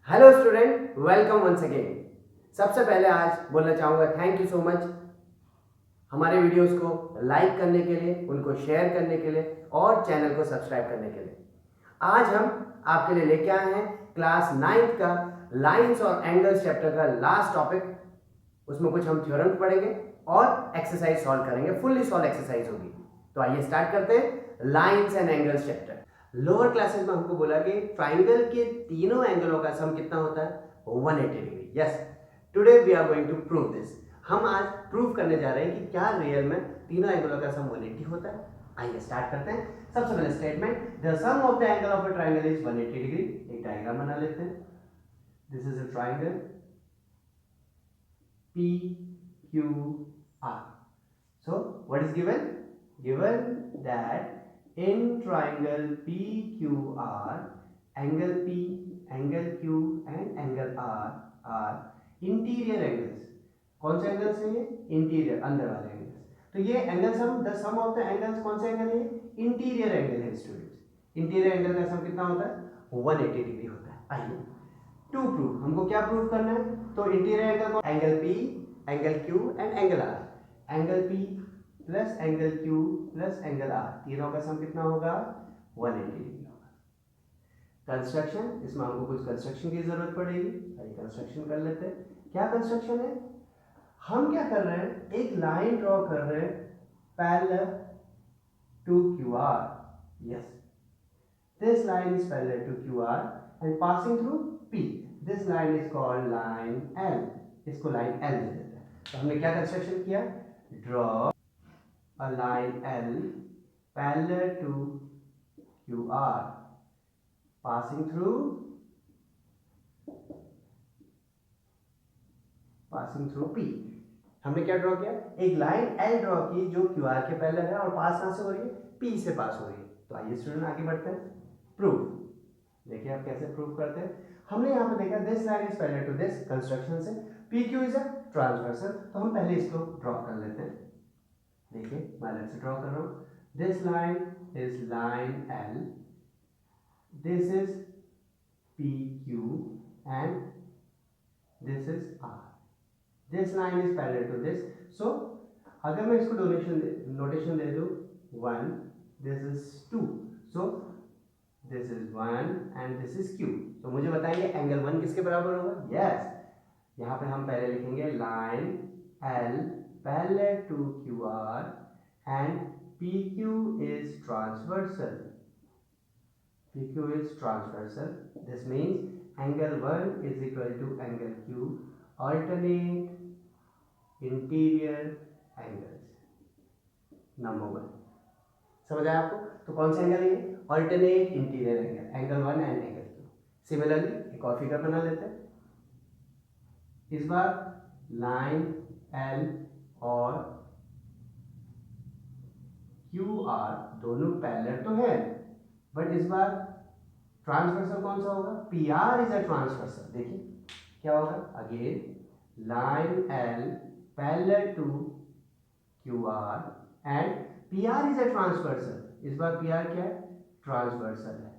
Hello student, welcome once again. सबसे पहले आज बोलना चाहूँगा थैंक यू सो मच हमारे वीडियोस को लाइक करने के लिए, उनको शेयर करने के लिए और चैनल को सब्सक्राइब करने के लिए। आज हम आपके लिए लेके आए हैं क्लास 9th का लाइंस और एंगल्स चैप्टर का लास्ट टॉपिक। उसमें कुछ हम थ्योरम पढ़ेंगे और एक्सरसाइज सॉल्व करेंगे, फुल्ली सॉल्व एक्सरसाइज होगी। तो आइए स्टार्ट करते हैं lines and angles chapter. Lower classes में हमको बोला कि ट्राइंगल के तीनों एंगलों का सम कितना होता है? 180 degree. Yes, today we are going to prove this. हम आज प्रूव करने जा रहे हैं कि क्या रियल में तीनों एंगलों का सम 180 होता है। आइए स्टार्ट करते हैं। सबसे पहले statement, the sum of the angle of a triangle is 180 degree. एक डायग्राम बना लेते हैं। This is a triangle PQR. So what is given? Given that in triangle PQR, angle P, angle Q and angle R are interior angles. कौन से angles हैं ये? Interior, अंदर वाले एंगल्स। तो ये angle sum, the sum of the angles कौन से एंगल है? इंटीरियर एंगल है स्टूडेंट्स। इंटीरियर एंगल का सम कितना होता है? 180 डिग्री होता है। आइए टू प्रूव, हमको क्या प्रूव करना है? तो इंटीरियर एंगल को angle P, angle Q and angle R। Angle P plus angle Q plus angle R, तीनों का सम कितना होगा? 180 डिग्री होगा। कंस्ट्रक्शन, इसमें हमको कुछ कंस्ट्रक्शन की जरूरत पड़ेगी। आइए कंस्ट्रक्शन कर लेते हैं। क्या कंस्ट्रक्शन है? हम क्या कर रहे हैं? एक लाइन ड्रॉ कर रहे हैं parallel to QR। Yes, this line is parallel to QR and passing through P. This line is called line L. इसको लाइन L दे देते हैं। तो हमने क्या कंस्ट्रक्शन किया? Draw a line L parallel to QR passing through P. हमने क्या draw किया? एक लाइन L ड्रॉ की जो QR के पैरेलल है और पास कहां से हो रही है? P से पास हो रही है। तो आइए स्टूडेंट आगे बढ़ते हैं। प्रूफ देखिए आप कैसे प्रूव करते हैं। हमने यहाँ पे देखा this line is parallel to this, construction से PQ इज अ ट्रांसवर्सल। तो हम पहले इसको ड्रॉ कर लेते हैं। देखिए मैं अलग से ड्रॉ कर रहा हूँ। This line is line L, this is PQ and this is R। This line is parallel to this. So अगर मैं इसको नोटेशन दे दूं 1, this is 2, so this is 1 and this is Q। तो मुझे बताएंगे एंगल 1 किसके बराबर होगा? यस, यहाँ पे हम पहले लिखेंगे line L parallel to QR and PQ is transversal. PQ is transversal. This means angle 1 is equal to angle Q, alternate interior angles. Number 1 समझ आया आपको? तो कौन सा एंगल है? Alternate interior angle, angle 1 and angle 2। Similarly एक और figure बना लेते हैं। इस बार लाइन L और QR दोनों पैरेलल तो है, बट इस बार ट्रांसवर्सल कौन सा होगा? PR is a transversal. देखिए क्या होगा? Again line L parallel to QR and PR is a transversal. इस बार PR क्या है? ट्रांसवर्सल है।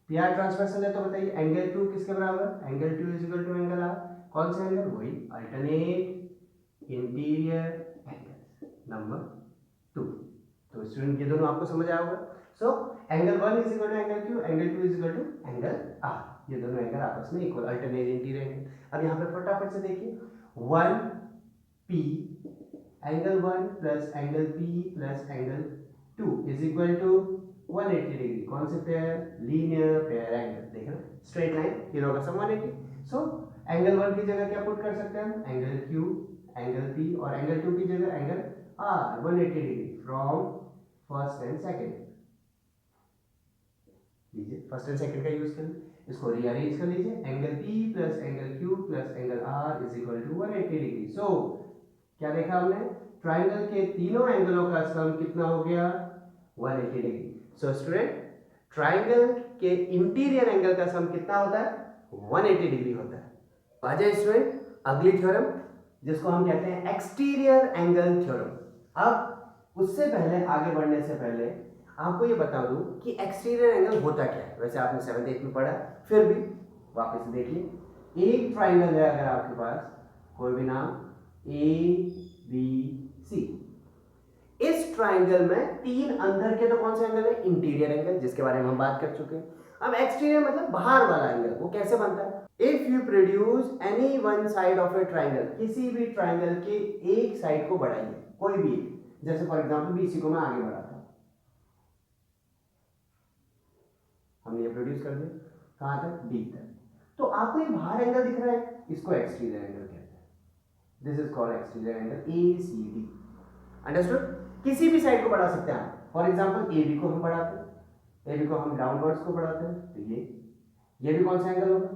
PR ट्रांसवर्सल है तो बताइए एंगल 2 किसके बराबर? Angle 2 is equal to angle R। कौन सा एंगल? वही अल्टरनेट इंटीरियर एंगल, नंबर 2। तो स्टूडेंट ये दोनों आपको समझ आया होगा। So angle 1 is equal to angle Q, angle 2 is equal to angle R। ये दोनों एंगल आपस में इक्वल, अल्टरनेट इंटीरियर एंगल। अब यहाँ पे फटाफट से देखिए 1P, angle 1 plus angle P plus angle 2 is equal to 180 degree. कौन से पेयर? Linear pair angle. देखना स्ट्रेट लाइन, तीनों का सम 180। सो एंगल 1 की जगह क्या पुट कर सकते हैं? एंगल Q, एंगल P और एंगल 2 की जगह angle R, 180 degree from first and second. लीजिए फर्स्ट एंड सेकंड का यूज करें, इसको रीअरेंज कर लीजिए। Angle P plus angle Q plus angle R is equal to 180 degree. So क्या देखा हमने? ट्राइंगल के तीनों एंगलों का सम कितना हो गया? 180 डिग्री। सो स्टूडेंट ट्राइंगल के इंटीरियर एंगल का सम कितना होता है? 180 डिग्री होता है। आ जाए स्टूडेंट अगली थ्योरम, जिसको हम कहते हैं एक्सटीरियर एंगल थ्योरम। अब उससे पहले, आगे बढ़ने से पहले आपको ये बता दूं कि एक्सटीरियर एंगल होता क्या है। वैसे आपने 7th 8th में पढ़ा, फिर भी वापस से देखिए, एक ट्राइंगल है अगर आपके पास, कोई भी नाम ABC, इस ट्राइंगल में तीन अंदर के तो कौन से एंगल है? इंटीरियर एंगल, जिसके बारे में हम बात कर चुके हैं। अब एक्सटीरियर मतलब बाहर वाला एंगल, वो कैसे बनता है? If you produce any one side of A triangle, किसी भी ट्राइंगल के एक साइड को बढ़ाइए, कोई भी एक, जैसे फॉर एग्जांपल BC को मैं आगे बढ़ाता हूं, हमने ये प्रोड्यूस कर दिया कहां तक? D तक। तो आपको ये बाहर एंगल दिख रहा है, इसको एक्सटीरियर एंगल कहते हैं। This is called exterior angle ACD। Understood? किसी भी साइड को बढ़ा सकते हैं आप। फॉर एग्जांपल AB को हम बढ़ाते हैं, AB को हम डाउनवर्ड्स को बढ़ाते हैं, तो ये भी कौन सा एंगल होगा?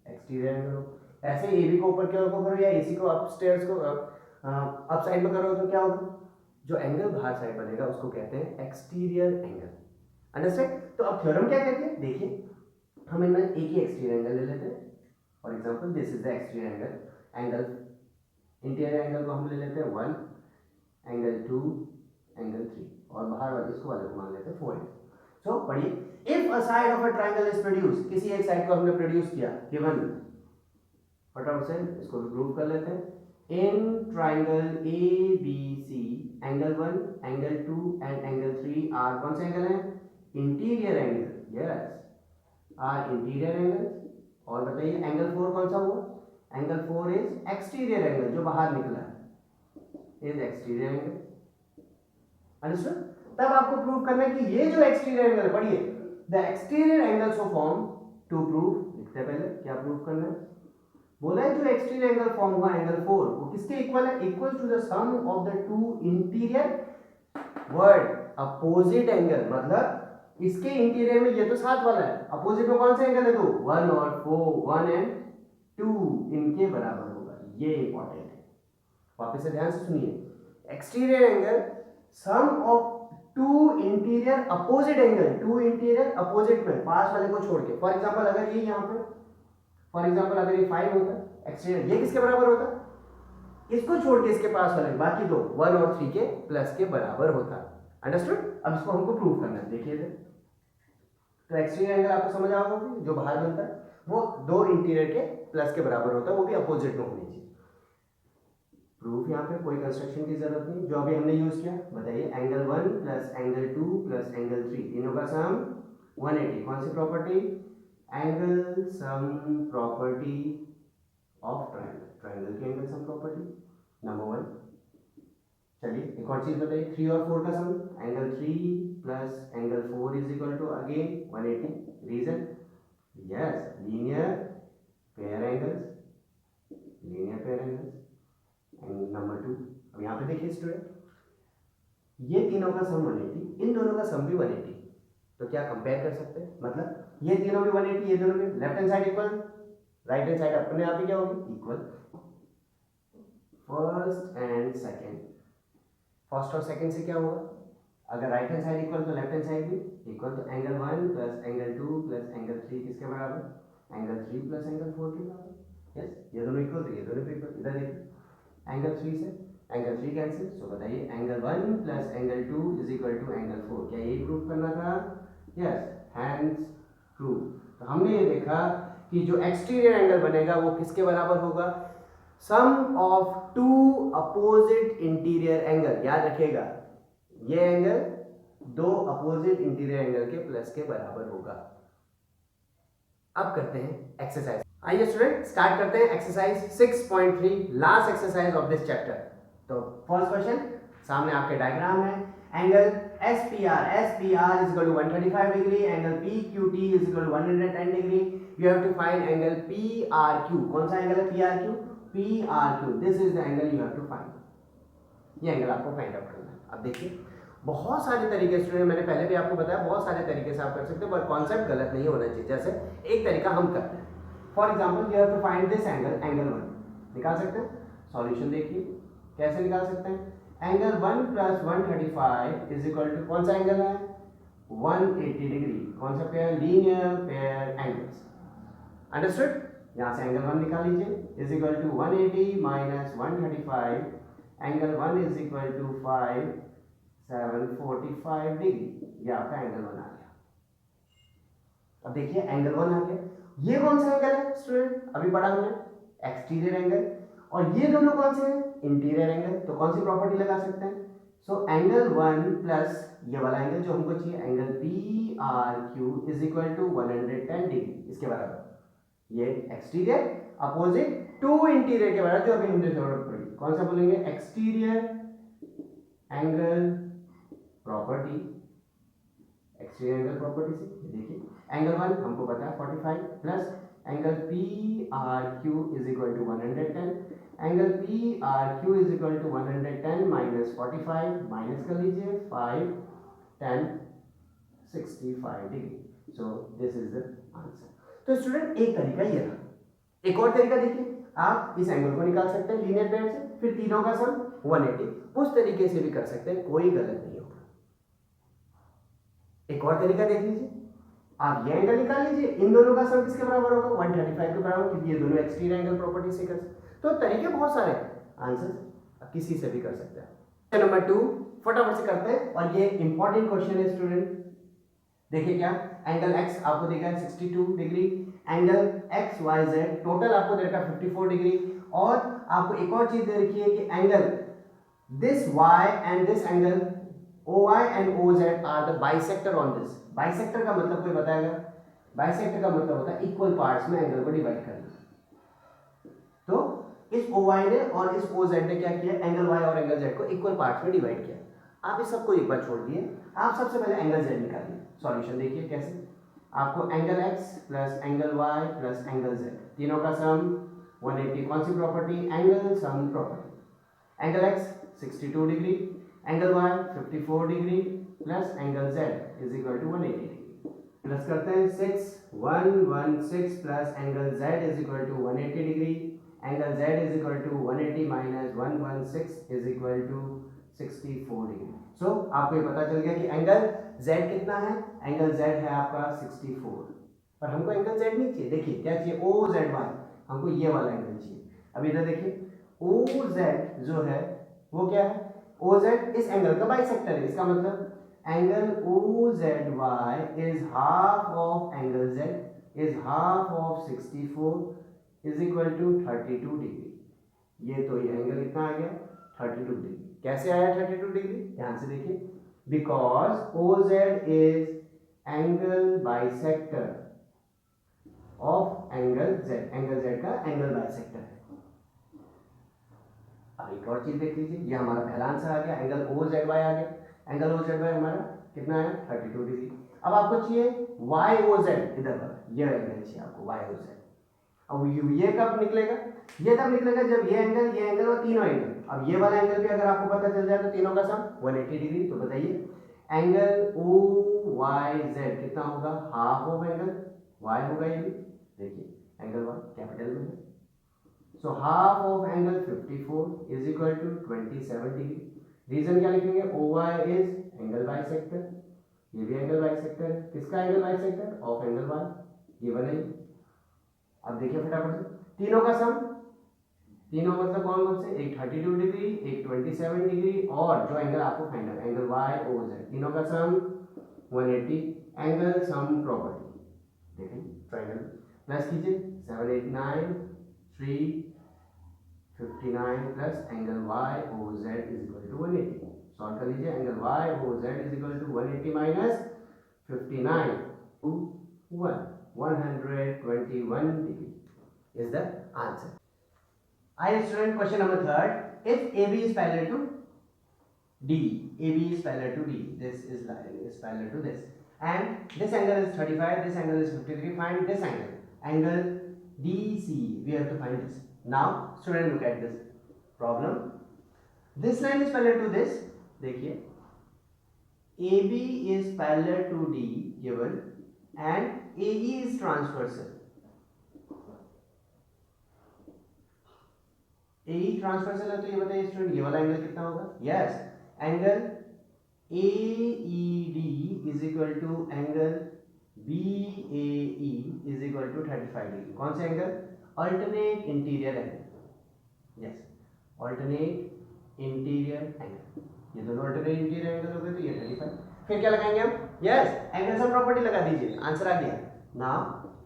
एक्सटीरियर एंगल होगा। ऐसे AB को ऊपर की ओर को करो या AC को अपस्टेयर्स को अप साइड में करो तो क्या होगा? जो एंगल बाहर साइड बनेगा उसको कहते हैं एक्सटीरियर एंगल। अंडरस्टैंड? तो अब थ्योरम क्या कहते हैं? देखिए, हम इनमें एक ही एक्सटीरियर एंगल ले लेते हैं। For example this is the exterior angle, interior angle को हम ले लेते हैं 1, एंगल 2, एंगल 3, और बाहर वाले इसको वाले को मान लेते हैं 4। सो पढ़िए, if a side of a triangle is produce, किसी एक साइड को हमने प्रोड्यूस किया, गिवन, फटाफट से इसको भी प्रूव कर लेते हैं। In triangle ABC, angle 1, angle 2 and angle 3 are कौन से एंगल हैं? Interior angle. Yes, are interior angle. और बताइए एंगल 4 कौन सा हुआ? एंगल 4 इज एक्सटीरियर एंगल, जो बाहर निकला है इज एक्सटीरियर एंगल। अंडरस्टूड? तब आपको प्रूव करना है कि ये जो एक्सटीरियर एंगल, पढ़िए, the exterior angles of form to prove, लिखते हैं पहले क्या प्रूव करना है। बोला है जो एक्सटीरियर एंगल फॉर्म हुआ एंगल 4, वो किसके इक्वल है? Equal to the sum of the two interior word opposite angle, मतलब इसके इंटीरियर में ये तो साथ वाला है, अपोजिट में कौन सा एंगल है? तो 1 और 4, 1 एंड 2 इनके बराबर होगा। ये इंपॉर्टेंट है, वापस से ध्यान से सुनिए। Exterior angle sum of to interior opposite angle, to interior opposite में पास वाले को छोड़ के। फॉर एग्जांपल अगर ये यहाँ पे, फॉर एग्जांपल अगर ये 5 होता एक्सटीरियर, ये किसके बराबर होता? इसको छोड़ के इसके पास वाले बाकी दो 1 और 3 के प्लस के बराबर होता। अंडरस्टूड? अब इसको हमको प्रूव करना है। देखिए तो एक्सटीरियर एंगल आपको समझ आ होगा, जो बाहर बनता है वो दो इंटीरियर के प्लस के बराबर होता है, वो भी अपोजिट में होनी चाहिए। प्रूफ यहाँ पे कोई कंस्ट्रक्शन की जरूरत नहीं, जो अभी हमने यूज किया। बताइए, angle 1 plus angle 2 plus angle 3, तीनों का सम 180। कौन सी property? Angle sum property of triangle, triangle की एंगल सम प्रॉपर्टी नंबर 1। चलिए एक और चीज बताइए, 3 और 4 का sum, angle 3 plus angle 4 is equal to again 180। Reason? Yes, linear pair angles, linear pair angles. Angle number 2, अब यहाँ पे देखिए स्टूडेंट, ये तीनों का सम 180, इन दोनों का सम भी 180, तो क्या कंपेयर कर सकते हैं? मतलब ये तीनों भी 180, ये दोनों भी, left hand side equal, right hand side अपने आप ही क्या होगी? Equal. First and second, first और सेकंड से क्या होगा? अगर राइट हैंड साइड इक्वल तो लेफ्ट हैंड साइड भी इक्वल, तो angle 1 plus angle 2 plus angle 3 किसके बराबर? एंगल 3 प्लस एंगल 4 के बराबर। यस, ये दोनों इक्वल, तो ये दोनों भी इक्वल। इधर देखिए, एंगल 3 से एंगल 3 कैंसिल, सो बताइए angle 1 plus angle 2 is equal to angle 4। क्या यही प्रूफ करना था? Yes, hence proof. तो हमने ये देखा कि जो एक्सटीरियर एंगल बनेगा वो किसके बराबर होगा? Sum of two opposite interior angle. याद रखिएगा, ये एंगल दो अपोजिट इंटीरियर एंगल के प्लस के बराबर होगा। अब करते हैं एक्सरसाइज। आइए स्टूडेंट स्टार्ट करते हैं exercise 6.3, last exercise of this chapter. तो फर्स्ट क्वेश्चन, सामने आपके डायग्राम है, angle SPR is equal to 135 degree, angle PQT is equal to 110 degree. You have to find angle PRQ। कौन सा एंगल है PRQ? PRQ, this is the angle you have to find. ये angle आपको find out करना है। अब देखिए, बहुत सारे तरीके स्टूडेंट, मैंने पहले भी आपको बताया, बहुत सारे तरीके से आप कर सकते हो, पर कॉन्सेप्ट गलत नहीं होना चाहिए। जैसे एक तरीका हम करते हैं, for example you have to find this angle, angle 1 निकाल सकते हैं। सॉल्यूशन देखिए कैसे निकाल सकते हैं। Angle 1 plus 135 is equal to कौन सा एंगल है? 180 डिग्री। कौन सा pair? Linear pair angles. Understood? यहाँ से एंगल 1 निकाल लीजिए, is equal to 180 minus 135, angle 1 is equal to 5 745 degree. ये आपका एंगल 1 आ गया। अब देखिए एंगल 1 आ गया, ये कौन सा एंगल है स्टूडेंट, अभी पढ़ा हमने, एक्सटीरियर एंगल, और ये दोनों कौन से हैं, इंटीरियर एंगल। तो कौन सी प्रॉपर्टी लगा सकते हैं, सो एंगल 1 प्लस ये वाला एंगल जो हमको चाहिए, angle P R Q is equal to 110 degree, इसके बराबर। ये एक्सटीरियर अपोजिट टू इंटीरियर के बराबर, जो अभी हमने जरूरत पड़ी। कौन सा बोलेंगे, exterior angle property, exterior angle property से देखिए एंगल 1 हमको पता है 45 plus angle P R Q is equal to 110, angle P R Q is equal to 110 minus 45, minus कर लीजिए 5 10 65 degree. So this is the answer. तो स्टूडेंट एक तरीका ये रहा, एक और तरीका देखिए, आप इस एंगल को निकाल सकते हैं लीनियर पेयर से, फिर तीनों का सम 180, उस तरीके से भी कर सकते हैं, कोई गलत नहीं होगा। एक और तरीका देख लीजिए, आप ये एंगल निकाल लीजिए, इन दोनों का सम किसके बराबर होगा, 135 के बराबर, क्योंकि ये दोनों एक्सटीरियर एंगल प्रॉपर्टी से कर सकते। तो तरीके बहुत सारे, आंसर किसी से भी कर सकते हैं। नंबर 2 फटाफट से करते हैं, और ये इंपॉर्टेंट क्वेश्चन है स्टूडेंट। देखिए क्या, एंगल x आपको देखा है 62 degree, angle X Y Z total आपको दे रखा है 54 डिग्री, और आपको एक और चीज दे रखी है कि angle this y and this angle OY and OZ are the bisector on this। Bisector का मतलब कोई बताएगा, बाइसेक्टर का मतलब होता है इक्वल पार्ट्स में एंगल को डिवाइड करना। तो इस OY ने और इस OZ ने क्या किया, एंगल Y और एंगल Z को इक्वल पार्ट्स में डिवाइड किया। आप इस सबको एक बार छोड़ दिए, आप सबसे पहले एंगल Z निकालिए। सॉल्यूशन देखिए कैसे, आपको angle x plus angle y plus angle z तीनों का सम 180, कौन सी property, angle sum property. Angle x 62 degree, angle y 54 degree plus angle z is equal to 180 degree. Plus करते हैं 116 plus angle z is equal to 180 degree, angle z is equal to 180 minus 116 is equal to 64 degree. So आपको ये पता चल गया कि angle z कितना है, एंगल z है आपका 64, पर हमको एंगल z नहीं चाहिए। देखिए क्या चाहिए, OZY, हमको ये वाला एंगल चाहिए। अब इधर देखिए OZ जो है वो क्या है, OZ इस एंगल का बाइसेक्टर है, इसका मतलब angle OZY is half of angle Z is half of 64 is equal to 32 degree. ये तो ये एंगल कितना आ गया 32 डिग्री। कैसे आया 32 डिग्री, ध्यान से देखिए, because OZ is angle bisector of angle Z, angle Z का एंगल बाइसेक्टर है। अब एक और चीज देख लीजिए, ये हमारा पहला आंसर आ गया, एंगल OZY आ गया, एंगल OZY हमारा कितना है 32 डिग्री। अब आपको चाहिए YOZ, इधर पर ये एंगल चाहिए आपको YOZ। अब ये कब निकलेगा, ये तब निकलेगा जब ये एंगल और तीनों एंगल, अब ये वाला एंगल भी अगर आपको पता चल जाए तो तीनों का सम 180 डिग्री। तो बताइए एंगल OYZ कितना होगा, हाफ ऑफ एंगल Y होगा, ये भी देखिए एंगल Y कैपिटल में है। So half of angle 54 is equal to 27 degree. Reason क्या लिखेंगे, OY इज एंगल बाइसेक्टर, ये भी एंगल बाइसेक्टर है, किसका angle bisector, of angle Y, given है। अब देखिए फटाफट से तीनों का सम, तीनों मतलब कौन कौन से, एक 32 डिग्री, एक 27 डिग्री, और जो एंगल आपको फाइंड है एंगल YOZ, तीनों का सम 180, एंगल सम प्रॉपर्टी देखिए ट्रायंगल प्लस कीजिए 7 8 9 3 59 plus angle YOZ is equal to 180। Solve कर लीजिए, angle YOZ is equal to 180 minus 59 to 121 degree is the answer. I student question number 3. If AB is parallel to D, AB is parallel to D, this is parallel to this, and this angle is 35, this angle is 53. Find this angle DC. We have to find this. Now student look at this problem. This line is parallel to this. देखिए AB is parallel to D given, and AE is transversal. AE transversal है, तो ये बताइए student ये वाला angle कितना होगा, yes angle AED is equal to angle BAE is equal to 35 degree. कौन सा angle, alternate interior angle, yes alternate interior angle, ये दोनों अल्टरनेट इंटीरियर एंगल हो गए, तो ये 35। फिर क्या लगाएंगे हम, यस एंगल सम प्रॉपर्टी लगा दीजिए, आंसर आ गया। Now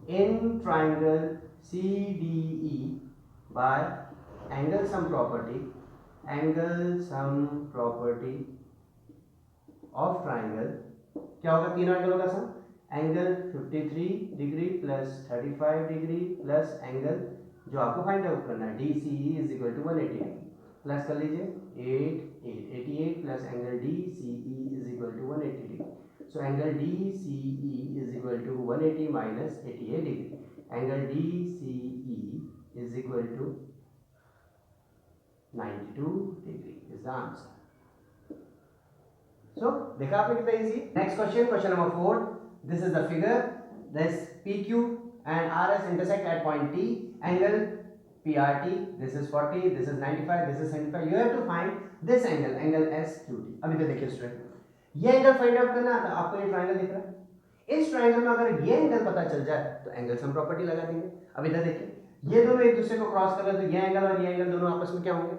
in triangle CDE by angle sum property of triangle, क्या होगा तीनों एंगलों का sum, angle 53 degree plus 35 degree plus angle जो आपको फाइंड आउट करना है DCE is equal to 180 degree, plus कर लीजिए 88 plus angle DCE is equal to 180 degree. So angle DCE is equal to 180 minus 88 degree. Angle DCE is equal to 92 degree is the answer. So देखा आपने कितना easy. Next question, question number 4. This is the figure. This PQ and RS intersect at point T. Angle PRT. This is 40. This is 95. This is 75. You have to find this angle. Angle SQT. अभी तो देखिए student, ये angle find out करना है. तो आपको ये triangle दिख रहा है, इस ट्रायंगल में अगर ये एंगल पता चल जाए तो एंगल सम प्रॉपर्टी लगा देंगे. अब इधर देखिए ये दोनों एक दूसरे को क्रॉस कर रहे हैं, तो ये एंगल और ये एंगल दोनों आपस में क्या होंगे,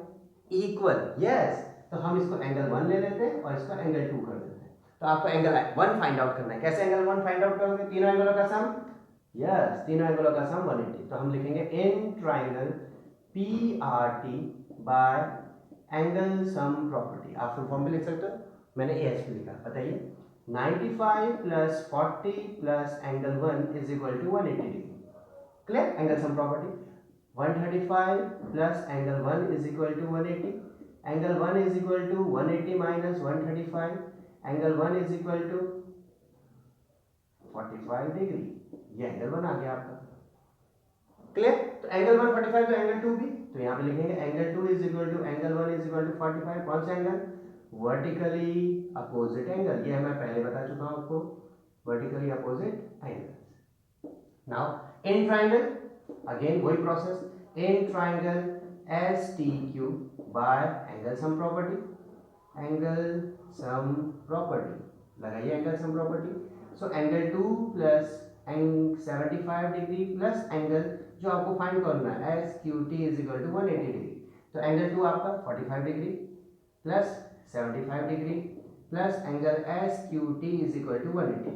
इक्वल. यस, तो हम इसको एंगल 1 ले लेते हैं और इसको एंगल 2 कर देते हैं. तो आपको एंगल 1 फाइंड आउट करना है. कैसे एंगल 1 फाइंड आउट करोगे, तीनों एंगलों का सम. यस, तीनों एंगलों का सम 180. तो हम लिखेंगे in triangle PRT by angle sum property. आप फुल फॉर्म भी लिख सकते हो, मैंने AHP लिखा. बताइए 95 plus 40 plus angle 1 is equal to 180 degree. Clear. Angle sum property 135 plus angle 1 is equal to 180. Angle 1 is equal to 180 minus 135. Angle 1 is equal to 45 degree. ये angle 1 आ गया आपका. क्लियर. तो एंगल 1 45, तो एंगल 2 भी, तो यहाँ पे लिखेंगे angle 2 is equal to angle 1 is equal to 45. कौन सा एंगल, वर्टिकली अपोजिट एंगल. ये मैं पहले बता चुका हूं आपको, vertically opposite angle. Now in triangle, again वही process, in triangle STQ by angle sum property. Angle sum property लगाइए, angle sum property. So angle 2 plus 75 degree plus angle जो आपको फाइंड करना है SQT is equal to 180 degree. तो angle 2 आपका 45 degree plus 75 degree plus angle SQT is equal to 180.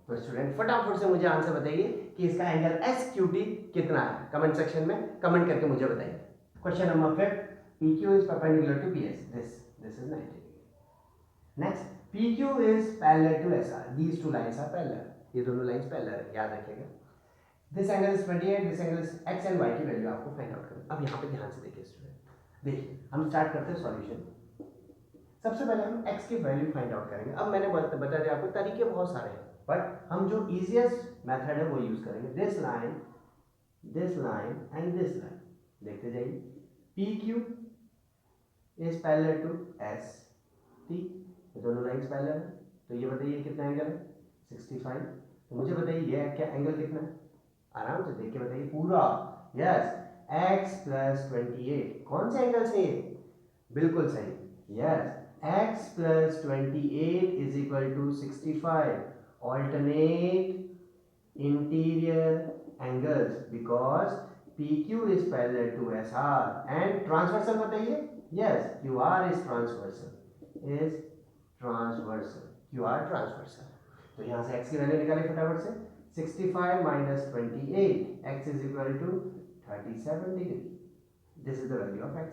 तो student फटाफट से मुझे आंसर बताइए कि इसका एंगल SQT कितना है. कमेंट सेक्शन में कमेंट करके मुझे बताइए. Question number 5, PQ is perpendicular to PS. This is 90 degree. Next, PQ is parallel to SR. These two lines are parallel. ये दोनों लाइंस पैरेलल है, याद रखिएगा. This angle is 28, this angle is x and y की value आपको find out करनी. अब यहाँ पे ध्यान से देखिए स्टूडेंट, देखिए हम स्टार्ट करते हैं सॉल्यूशन. सबसे पहले हम x की वैल्यू फाइंड आउट करेंगे. अब मैंने बता दिया आपको, तरीके बहुत सारे हैं, बट हम जो इजीएस्ट मेथड है वो यूज करेंगे. This line and this line देखते जाइए. PQ is parallel to ST. दोनों लाइंस पैरेलल है, तो ये बताइए कितना एंगल है, 65. तो मुझे बताइए ये क्या एंगल कितना है, आराम से देख के बताइए पूरा. Yes, x plus 28. कौन से एंगल से, बिल्कुल सही. Yes, x plus 28 is equal to 65. Alternate interior angles because PQ is parallel to SR. and transversal बताइए. Yes, QR is transversal. QR transversal. तो यहाँ से x की वैल्यू निकाले फटाफट से. 65 minus 28, x is equal to 37 degree. This is the value of x.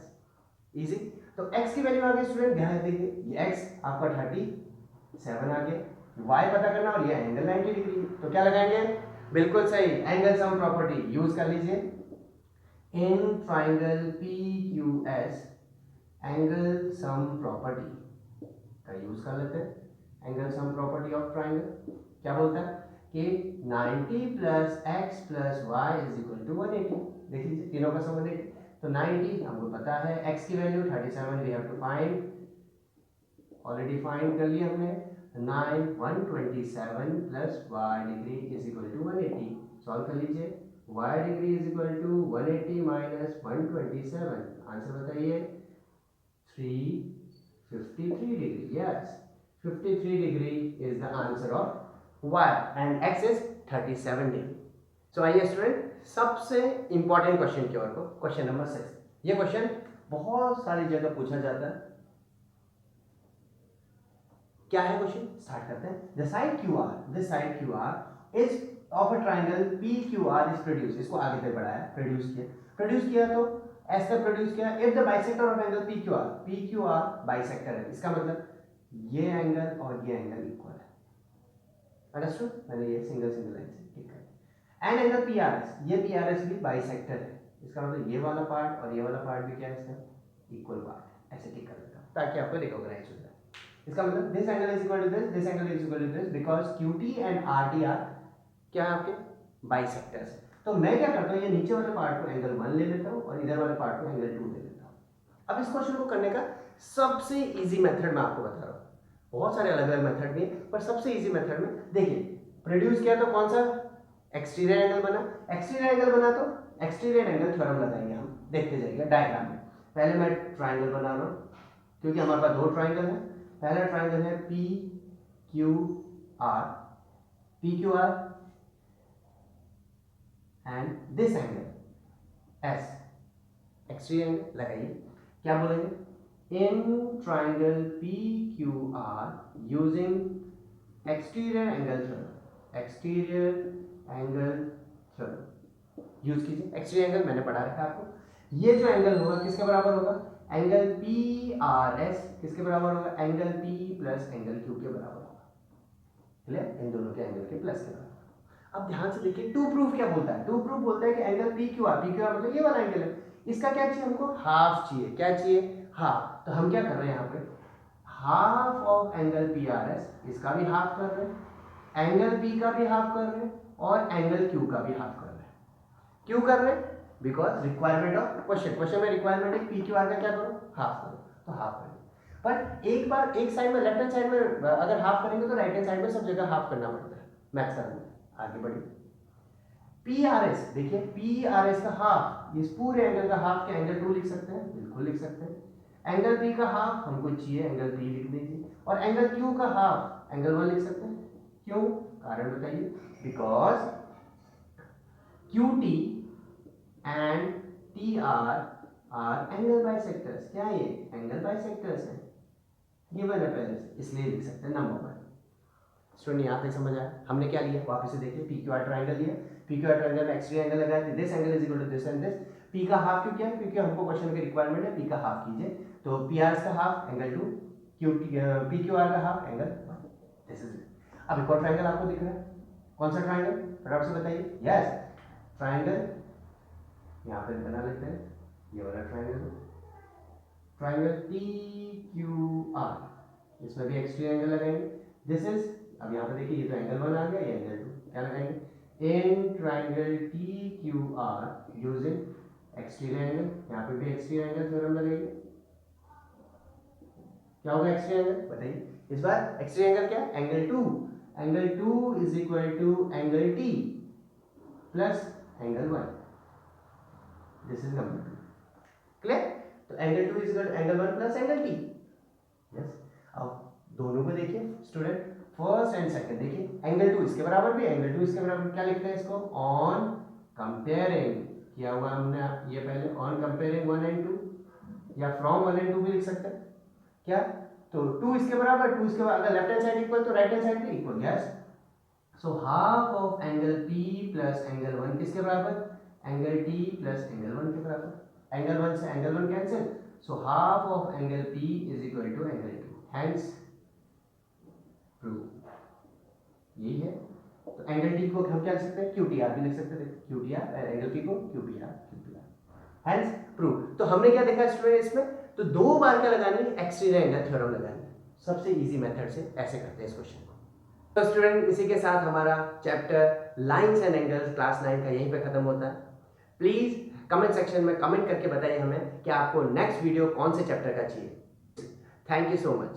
Easy. तो x की वैल्यू आ गई स्टूडेंट, ध्यान देखिए ये x आपका 37 आ गया. y पता करना और ये एंगल 90 डिग्री. तो क्या लगाएंगे, बिल्कुल सही, एंगल सम प्रॉपर्टी यूज कर लीजिए. In triangle PQS angle sum property का यूज कर लेते हैं. Angle sum property of triangle क्या बोलता है कि 90 plus x plus Y is equal to 180. देख लीजिए तीनों का सम देखिए. तो 90 हमको पता है, x की value 37 we have to find, already find कर लिया हमने. 127 plus y degree is equal to 180. Solve कर लीजिए. y degree is equal to 180 minus 127. Answer बताइए 353 degree. Yes, 53 degree is the answer of y and x is 37 degree. So आइए student सबसे important question की ओर को, क्वेश्चन नंबर 6. ये question बहुत सारी जगह पूछा जाता है. क्या है क्वेश्चन, स्टार्ट करते हैं. The side QR, this side QR is of a triangle PQR is produce, इसको आगे तक बढ़ाया, प्रोड्यूस किया तो ऐसे प्रोड्यूस किया if the bisector of angle PQR bisector है, इसका मतलब ये एंगल और ये एंगल इक्वल है। अंडरस्टूड? मैंने ये सिंगल लाइन से ठीक कर। एंड एंगल PRS, ये PRS भी बाइसेक्टर है, इसका मतलब ये वाला पार्ट और ये वाला पार्ट भी क्या है इसका इक्वल पार्ट है, ऐसे ठीक कर देता हूं ताकि आपको रिकॉग्नाइज हो जाए। इसका मतलब this angle is equal to this angle is equal to this because QT and RT are क्या है आपके बाइसेक्टर्स। तो मैं क्या करता हूं, ये नीचे वाले पार्ट को एंगल 1 ले लेता हूं और इधर वाले पार्ट को एंगल 2 ले लेता हूं। अब इस क्वेश्चन को करने का सबसे इजी मेथड मैं आपको बता रहा हूं, बहुत सारे अलग अलग मेथड भी है पर सबसे इजी मेथड में देखिए, प्रोड्यूस किया तो कौन सा एक्सटीरियर एंगल बना, एक्सटीरियर एंगल बना तो एक्सटीरियर एंगल थ्योरम लगाएंगे हम, देखते जाइएगा डायग्राम में। पहले मैं ट्राइंगल बना रहा हूँ क्योंकि हमारे पास दो ट्राइंगल है। पहला ट्राइंगल है PQR and this angle S, exterior angle लगाइए, क्या बोलेंगे in triangle PQR using exterior angle theorem use कीजिए। एक्सटीरियर एंगल मैंने पढ़ा रखा है आपको, ये जो एंगल होगा किसके बराबर होगा, एंगल PRS किसके बराबर होगा, angle P plus angle Q के बराबर होगा। क्लियर? इन दोनों के एंगल के प्लस के बराबर। अब ध्यान से देखिए टू प्रूफ क्या बोलता है, टू प्रूफ बोलता है कि एंगल PQR मतलब ये वाला एंगल है, इसका क्या चाहिए हमको, हाफ चाहिए। क्या चाहिए, हाफ। तो हम क्या कर रहे हैं यहाँ पे, हाफ ऑफ एंगल PRS, इसका भी हाफ कर रहे हैं, एंगल P का भी हाफ कर रहे हैं और एंगल Q का भी हाफ कर रहे हैं। क्यों कर रहे हैं, बिकॉज रिक्वायरमेंट ऑफ क्वेश्चन में रिक्वायरमेंट है PQR का क्या करो, हाफ करो, तो हाफ करेंगे। पर एक बार एक साइड में लेफ्ट हैंड साइड में अगर हाफ करेंगे तो राइट हैंड साइड में सब जगह हाफ करना पड़ता है मैथ्स करने में। आगे बढ़िए, PRS देखिए, PRS का हाफ, इस पूरे एंगल का हाफ के एंगल 2 लिख सकते हैं, बिल्कुल लिख सकते हैं। एंगल P का हाफ हमको चाहिए, एंगल 3 लिख दीजिए। और एंगल Q का हाफ एंगल 1 लिख सकते हैं। क्यों, कारण बताइए, because QT and TR R angle bisectors. क्या ये एंगल बाइसेक्टर्स हैं, गिवन है पहले से, इसलिए लिख सकते हैं नंबर 1। स्टूडेंट यहाँ तक समझ आया? हमने क्या लिया, वापस से देखिए, PQR ट्रायंगल लिया, PQR ट्रायंगल में एक्सट्रीम एंगल लगाया, this angle is equal to this and this. P का हाफ क्यों किया, क्योंकि हमको क्वेश्चन की रिक्वायरमेंट है P का हाफ कीजिए, तो PRS का हाफ एंगल 2, PQR का half angle 1, this is it. अब एक और ट्रायंगल आपको दिख रहा है, कौन सा ट्रायंगल, फटाफट से बताइए। यस, ट्रायंगल यहाँ पे बना लेते हैं, ये वाला ट्रायंगल, ट्रायंगल PQR, इसमें भी एक्सट्रीम एंगल लगाएंगे। दिस इज, अब यहाँ पे देखिए, ये तो एंगल 1 आ गया, ये एंगल 2, क्या लगाएंगे, in triangle TQR using exterior angle, यहाँ पे भी एक्सटीरियर एंगल थ्योरम लगाइए। क्या होगा एक्सटीरियर एंगल, बताइए इस बार। एक्सटीरियर एंगल क्या, angle 2 is equal to angle T plus angle 1, this is number 2। Clear? तो angle 2 is equal to angle 1 plus angle T। Yes, अब दोनों को देखिए स्टूडेंट, फर्स्ट एंड सेकंड देखिए, एंगल 2 इसके बराबर भी, एंगल 2 इसके बराबर, क्या लिखते हैं इसको, ऑन कंपेयरिंग, किया हुआ हमने ये पहले, ऑन कंपेयरिंग 1 एंड 2, या फ्रॉम 1 एंड 2 भी लिख सकते हैं। क्या, तो 2 इसके बराबर, 2 इसके बराबर, अगर लेफ्ट हैंड साइड इक्वल तो राइट हैंड साइड भी equal. Yes, so half of angle P plus angle 1 किसके बराबर, एंगल T प्लस एंगल 1 के बराबर। एंगल 1 से angle 1 cancel, so half of angle P is equal to angle 2, hence prove. यही है। तो एंगल T को हम क्या लिख सकते हैं, QTR भी लिख सकते हैं, QTR एंगल P को QPR, हेंस प्रूव। तो हमने क्या देखा स्टूडेंट इसमें, तो 2 बार क्या लगानी है, एक्सटीरियर एंगल थ्योरम लगानी है, सबसे इजी मेथड से ऐसे करते हैं इस क्वेश्चन को। तो स्टूडेंट इसी के साथ हमारा chapter lines and angles class 9 का यहीं पे खत्म होता है। प्लीज कमेंट सेक्शन में कमेंट करके बताइए हमें कि आपको नेक्स्ट वीडियो कौन से चैप्टर का चाहिए। Thank you so much.